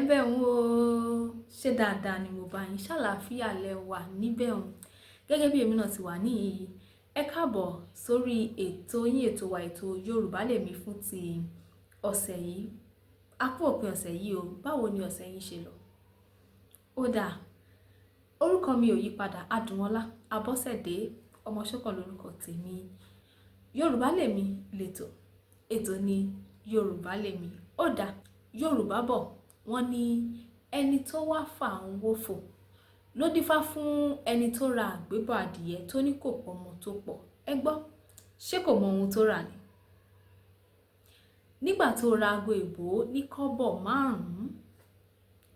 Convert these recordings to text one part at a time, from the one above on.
ńbẹ̀ ń o ṣé dáadáa ni mo bá yín ṣàlàáfíà lẹ wà níbẹ̀ ń gẹ́gẹ́ bí èmi náà ti wà níyì. Ẹ káàbọ̀ sórí ètò yín ètò wa ètò Yorùbá Lèmi fún ti ọ̀sẹ̀ yìí. A kú òpin ọ̀sẹ̀ yìí o, báwo ni ọ̀sẹ̀ yín ṣe lọ? Ó dáa, orúkọ mi ò yí padà, Adùnọlá Abọ́sẹ̀dé Ọmọṣọ́kàn lórúkọ tèmi. Yorùbá Lèmi lètò, ètò ni Yorùbá Lèmi. Ó dáa, Yorùbá bọ̀ wọ́n ní ẹni tó wá fà ń wófò ló dífá fún ẹni tó ra àgbébọ̀ adìyẹ tó ní kò pọmọ tó pọ̀. Ẹ gbọ́, ṣé kò mọ ohun tó rà ni? Nígbà tó ra aago ìbò ní kọ́bọ̀ 5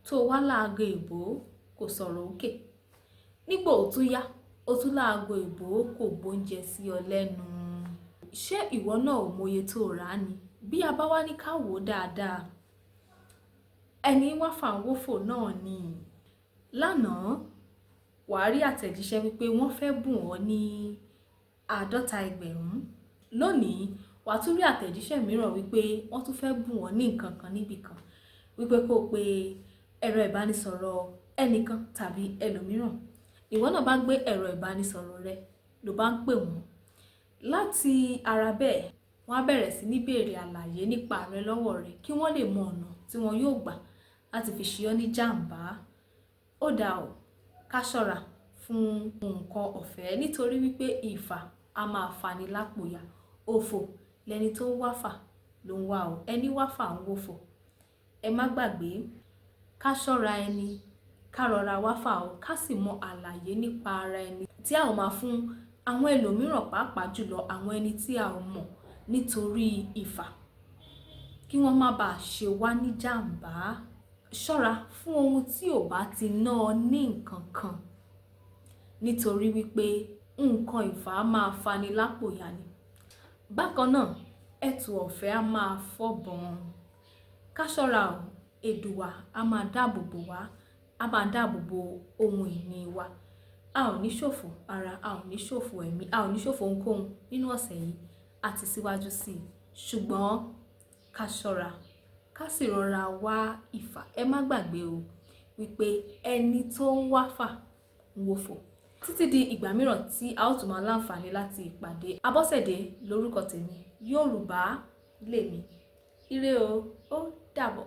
tó wá láago ìbò kò sọ̀rọ̀ òkè. Nígbà ó tún yá, ó tún láago ìbò kò gbóúnjẹ sí ọ lẹ́nu. Ṣé ìwọ náà ò mọye tó rà ni? Bí a bá wá ní ká wò dáadáa, ẹni wá fà ń wófò náà ni. Lánàá wàá rí àtẹ̀jíṣẹ́ wípé wọ́n fẹ́ bùn ọ́ ní 50,000. Lónìí wàá tún rí àtẹ̀jíṣẹ́ mìíràn wípé wọ́n tún fẹ́ bùn ọ́ ní nǹkan kan níbì kan, wípé kó pe ẹ̀rọ ìbánisọ̀rọ̀ ẹnìkan tàbí ẹlòmíràn. Ìwọ náà bá gbé ẹ̀rọ ìbánisọ̀rọ̀ rẹ ló bá ń pè wọ́n. Láti ara bẹ́ẹ̀ wọ́n á bẹ̀rẹ̀ sí ní béèrè àlàyé nípa rẹ lọ́wọ́ rẹ kí wọ́n lè mọ ọ̀nà tí wọn yóò gbà láti fi ṣe ọ́ ní jàǹbá. Ó dáa o, ká ṣọ́ra fún nǹkan ọ̀fẹ́ nítorí wípé ìfà a máa fani lápòyà. Òfò lẹni tó ń wáfà ló ń wá o, ẹni wáfà ń wófò. Ẹ má gbàgbé, ká ṣọ́ra ẹni, ká rọra wáfà o, ká sì mọ àlàyé nípa ara ẹni tí a ò máa fún àwọn ẹlòmíràn, pàápàá jùlọ àwọn ẹni tí a ò mọ̀ nítorí ìfà, kí wọ́n má bàa ṣe wá ní jàǹbá. Ṣọ́ra fún ohun tí ò bá ti ná ọ ní nǹkan kan, nítorí wípé nǹkan ìfà á máa fani lápòyà ni. Bákan náà, ẹ̀tù ọ̀fẹ́ á máa fọ́bọn. Ká ṣọ́ra o, Èdùwà á máa dáàbò bò wá, á máa dáàbò bò ohun ìní wa. A ò ní ṣòfò ara, a ò ní ṣòfò ẹ̀mí, a ò ní ṣòfò ohunkóhun nínú ọ̀sẹ̀ yìí àti síwájú sí i. Ṣùgbọ́n ká ṣọ́ra, ká sì rọra wá ìfà. Ẹ má gbàgbé o wípé ẹni tó ń wáfà ń wófò. Títí di ìgbà mìíràn tí a ó tún máa láǹfààní láti ìpàdé. Abọ́sẹ̀dé lórúkọ tèmi, Yorùbá Lèmi. Ire o, ó dàbọ̀.